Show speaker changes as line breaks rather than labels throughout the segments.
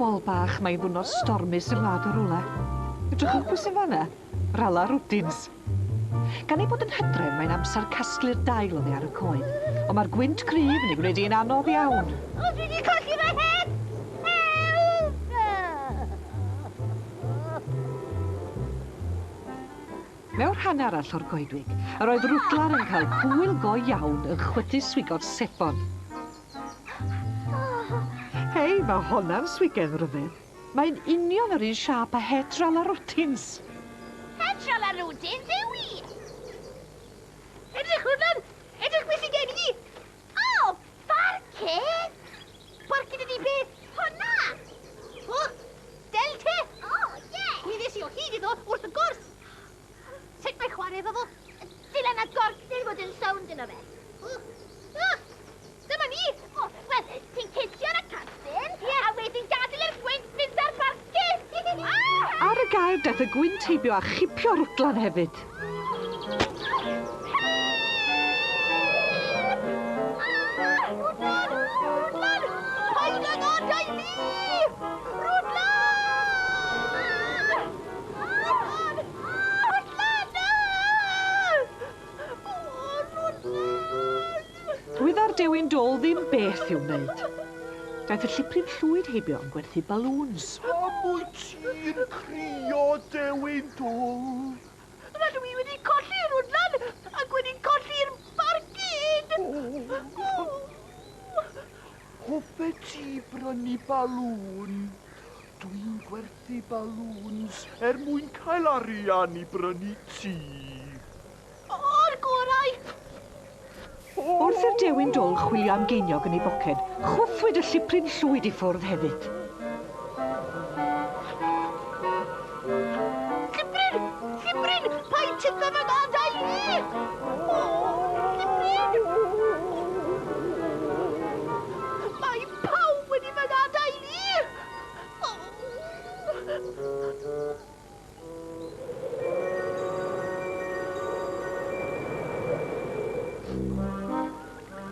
bobl bach, mae'n ddwrnod stormus y wlad o'r rwla. Edrychwch pwy sy'n fanna? Rala Rwdins. Gan ei bod yn hydren, mae'n amser casglu'r dail oddi ar y coed. Ond mae'r gwynt cryf yn ei gwneud un anodd iawn.
O, dwi wedi colli fy het! Help!
Mewn rhan arall o'r goedwig, yr oedd rwdlan yn cael hwyl go iawn yn chwythu swigod sebon. Hei, mae honna'n swigen ryfedd. Mae'n union yr un siap a het Rala Rwdins.
Het Rala Rwdins yw i! Edrych hwnna'n! Edrych beth sy'n gen i! O, barced! Barced ydi beth? Hwnna! O, del te! O, ie! Mi ddys i o hyd iddo wrth y gwrs! Sut mae chwarae efo fo? Dyle na gorff neu fod yn sownd yno fe. Dyma ni! O, wel, ti'n cyntio'r y castyn, a wedyn gadael i'r gwynt fynd ar barced!
Ar y gair daeth y gwynt heibio a chipio rwdlan hefyd.
Rwdlan! Paid ag adael ni! Rwdlan!
Dwydd ar dewin dôl ddim beth i'w wneud. Daeth y lliprif llwyd heibio yn gwerthu balŵns.
Am wyt ti'n crio dewin dôl?
Rydw i wedi colli Rwdlan ac wedi colli'r barcud!
Hoffe ti brynu balŵn? Dwi'n gwerthu balŵns mwyn cael arian i brynu ti.
O'r gorau!
Wrth i'r dewin dôl chwilio am geiniog yn ei boced, chwthwyd y llipryn llwyd i ffwrdd hefyd.
Llipryn! Llipryn! Paid tyfa fy gadael ni! Llipryn! Mae pawb wedi fy gadael ni!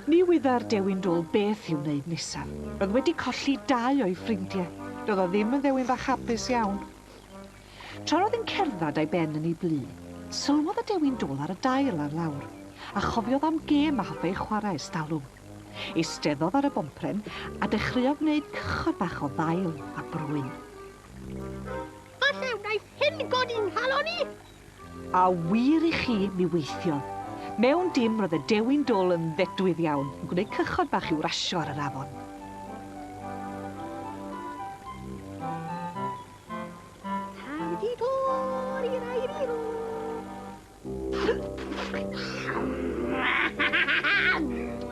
Ni wydda'r dewin dôl beth i'w wneud nesaf. Roedd wedi colli 2 o'i ffrindiau. Doedd o ddim yn ddewin bach hapus iawn. Tra roedd yn cerdded a'i ben yn ei blu, sylwodd y dewin dôl ar y dail ar lawr, a chofiodd am gêm a hoffai chwarae estalwm. Eisteddodd ar y bompren a dechreuodd wneud cychod bach o ddail a brwyn.
Falle wnaeth hyn godi'n halo ni?
A wir i chi mi weithiodd. Mewn dim roedd y dewin dôl yn ddedwydd iawn, yn gwneud cychod bach i'w rasio ar yr afon.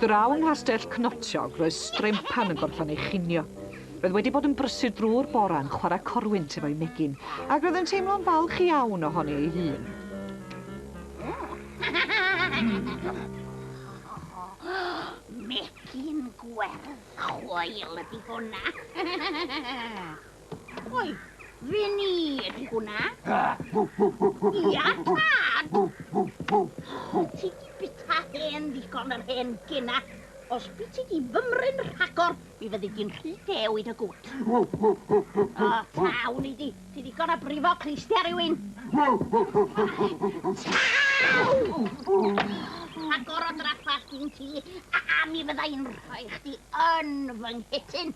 Draw yng Nghastell Cnotiog, roedd Strempan yn gorffan ei chinio. Roedd wedi bod yn brysur drwy'r bora yn chwarae corwynt efo'i megin, ac roedd yn teimlo'n falch iawn ohoni ei hun.
Megin gwerth chwael ydi hwnna. Oi, fe ni ydi hwnna? Ia, tad! Ti di bita hen ddigon yr hen gyna. Os byd ti di fymryn rhagor, mi fyddi di'n rhy dewid y gwt. O, tawn i di. Ti di gorau brifo Cristi ar rywun. Rhagor o draffarth i'n ti, a mi fydda i'n rhoi chdi yn fy nghytyn.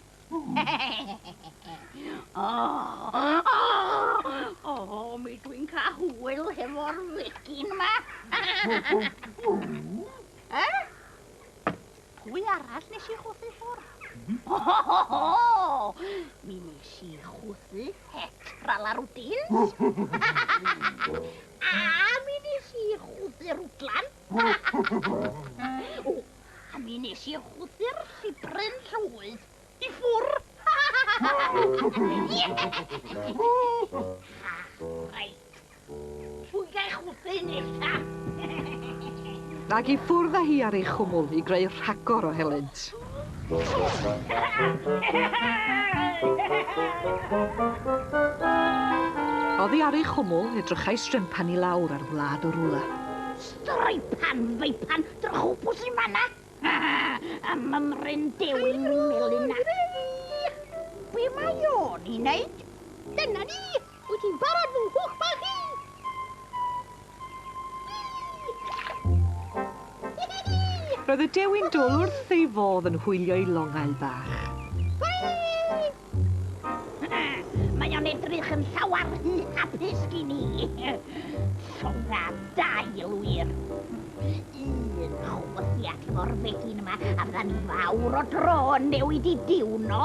Mi dwi'n cael hwyl hefo'r fegin yma. Pwy arall nes i chwthu ffwrdd? Mi nes i chwthu het Rala Rwdins. A mi nes i chwthu'r rwdlan. A mi nes i chwthu'r llibryn llwyd i ffwrdd. Reit. Pwy gael chwthu nesaf?
Ac i ffwrdd â hi ar ei chwmwl i greu rhagor o helynt. Oddi ar ei chwmwl edrychai Strempan i lawr ar wlad o rwla.
Strempan, feipan, drychwbws i manna. A mymryn dewin melyn na. be mae o'n i wneud? Dyna ni! Wyt ti'n barod fy nghwch bach chi?
Roedd y dewin dôl wrth ei fodd yn hwylio ei longail bach.
Mae o'n edrych yn llawar hy hapus gi ni. Llora da i wir. Un chwthiad morfedyn yma a fydda ni fawr o dro yn newid i diwno.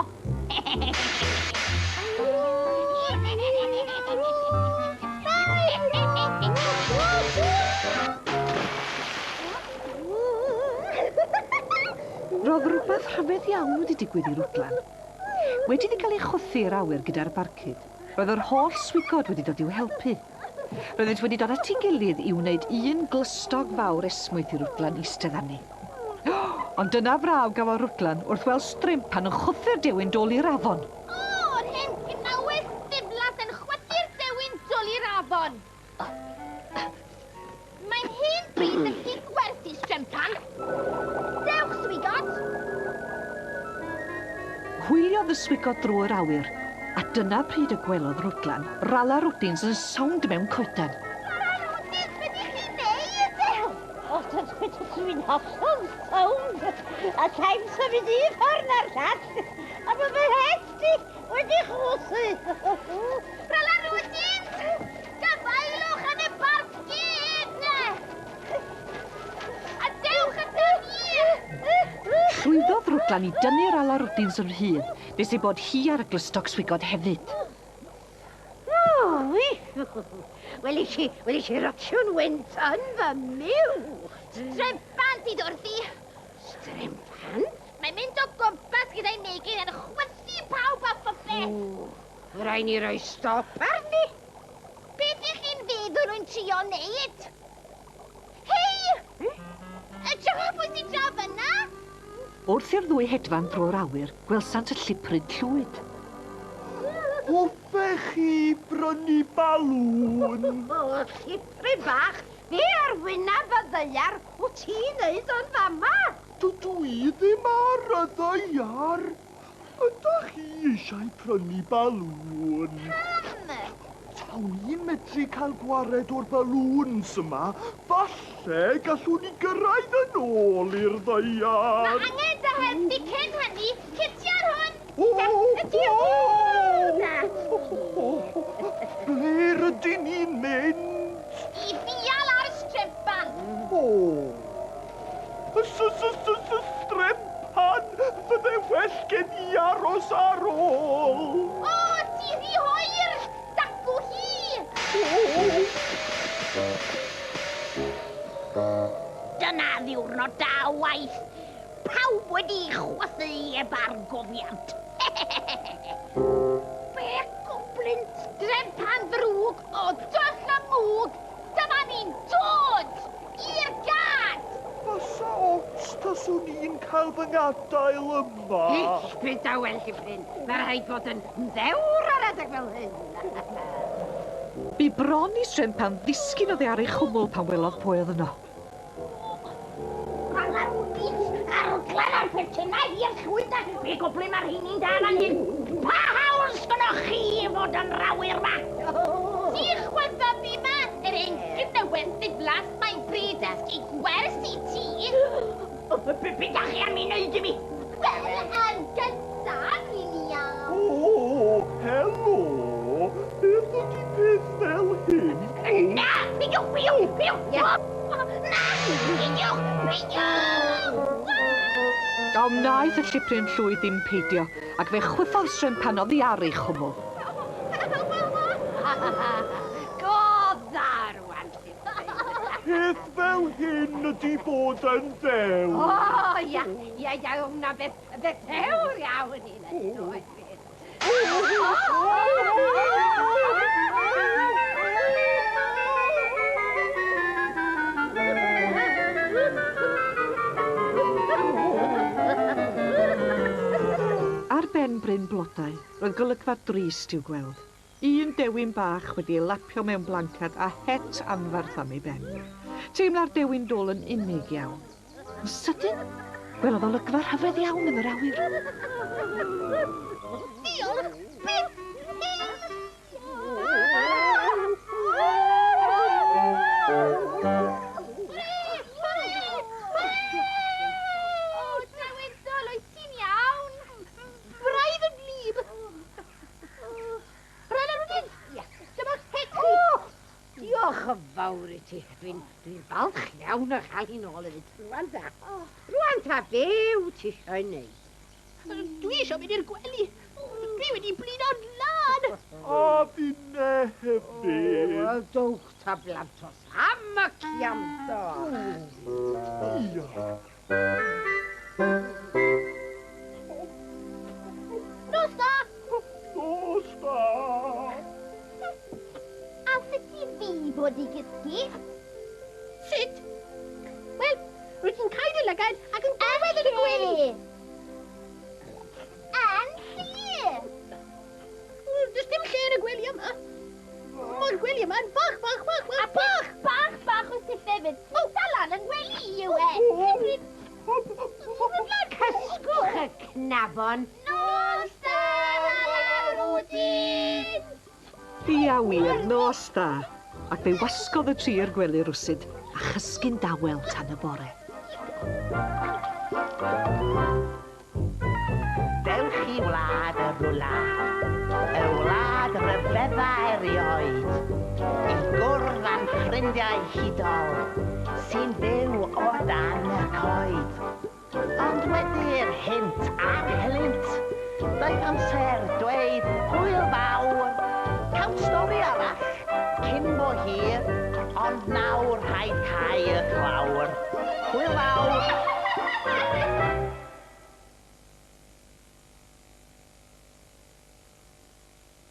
Roedd rhywbeth rhyfedd iawn wedi digwydd i Rwdlan. Wedi iddi cael ei chwythu i'r awyr gyda'r barcud, roedd yr holl swigod wedi dod i'w helpu. Roeddynt wedi dod at ei gilydd i wneud un glystog fawr esmwyth i Rwdlan eistedd arni. Ond dyna fraw gafodd Rwdlan wrth weld Strempan yn chwythu'r dewin dôl i'r afon.
O, hen gnawes ddiflas yn chwythu'r dewin dôl i'r afon. Mae'n hen bryd yn hyn gwerthu Strempan. Dewch, swigod!
Hwyliodd y swigod drwy'r awyr, a dyna pryd y gwelodd Rwdlan, Rala Rwdins yn sawnd mewn coeden.
Rala Rwdins, beth i chi wneud? O, dwi'n hollol sawnd. A ta'n symud i ffordd na'r llall. A mae fy hesti wedi chwsy. Rala Rwdins! Gafaelwch yn y barcud! A dewch yn dynnu!
Llwyddodd Rwdlan i dynnu Rala Rwdins yn rhydd, nes ei bod hi ar y glystog swigod hefyd.
Wel i si rotio'n wynt yn fy miw. Strempan sydd wrthi. Strempan? Mae'n mynd o gwmpas gyda'i megin yn chwythu pawb a phopeth. Rhaid ni roi stop arni. Beth ych chi'n feddwl yn trio wneud? Hei! Ydych pwy sy'n draw fyna?
Wrth i'r ddwy hedfan drwy'r awyr, gwelsant y llipryd llwyd.
Hoffech chi brynu balwn?
O, llipryd bach, fe ar wynaf y ddeiar, wyt ti'n neud o'n fama?
Dydw i ddim ar y ddeiar. Ydych chi eisiau prynu balwn? Tawn ni'n medru cael gwared o'r balwns yma. Falle gallwn ni gyrraedd yn ôl i'r ddeiar.
Mae angen dy helpu cyn hynny, cytiar hwn!
Ble rydyn ni'n mynd?
I fial ar Strempan!
O! Strempan! Fydde well gen i aros ar ôl!
O, ti rhy hwyr! Dacw hi! Dyna ddiwrnod da o waith. Pawb wedi chwythu eb argofiant. Be goblin Strempan ddrwg o doll y mwg. Dyma ni'n dod i'r gad.
Fasa ots taswn i'n cael fy ngadael yma?
Beth a wel chi ffrin. Mae rhaid bod yn ddewr ar adeg fel hyn.
Bu bron i Strempan ddisgyn oddi ar ei chwmwl pan welodd pwy oedd yno.
Rala Rwdins, aroglan ar pertynau i'r llwyd a fe goblin mae'r hyn i'n dan hyn. Pa hawl sgynnoch chi i fod yn rawyr ma? Di'ch chwydda fi ma, yr ein gynywedd ddiflas mae'n bryd i gwersi ti. Be da chi am i wneud i mi? Wel, yn gyntaf, ni'n iawn.
O, helo! Beth ydy peth fel hyn?
Na, piwch! Na, piwch!
O wnaeth y llipryn llwyd ddim peidio, ac fe chwythodd Strempan oddi ar ei chwmwl.
Godda rwan.
Peth fel hyn ydy bod yn ddew.
O, ia, hwnna beth ddewr iawn i'n ydwyd.
Ar ben bryn blodau, roedd golygfa drist i'w gweld. Un dewin bach wedi ei lapio mewn blancad a het anferth am ei ben. Teimla'r dewin dôl yn unig iawn. Yn sydyn, gwelodd olygfa rhyfedd iawn yn yr awyr.
Dio Diolch yn fawr I ti. Dwi'n falch iawn o chael hi'n ôl yn y Rwan ta be wyt ti eisiau neud? Dwi eisiau mynd i'r gwely. Dwi wedi blino'n lan.
A finne hefyd.
Wel, dowch ta blantos am y ciamdo.
Ia.
Nos da!
Nos da.
A sut I fi bod I gysgu? Sut? Wel, rwyt ti'n cael y lygad ac yn gwybod yn y gwely. Yn lle? Does dim lle yn y gwely yma. Mae'r gwely yma yn bach. A bach o syffefyd. O, dalan yn gwely yw e. Cysgwch y cnafon. Nos da, Rala Rwdins!
Ia wir, nos da. Ac fe wasgodd y tri ar gwely rwsyd a chysgu'n dawel tan y bore.
Dewch I wlad y rwla, y wlad ryfedda erioed, I gwrdd â'n ffrindiau hudol, sy'n byw o dan y coed. Ond wedi'r hint a'r helynt, daeth amser dweud hwyl fawr, cael stori arall, cyn bo hir, ond nawr rhaid cau y clawr. Hwyl fawr!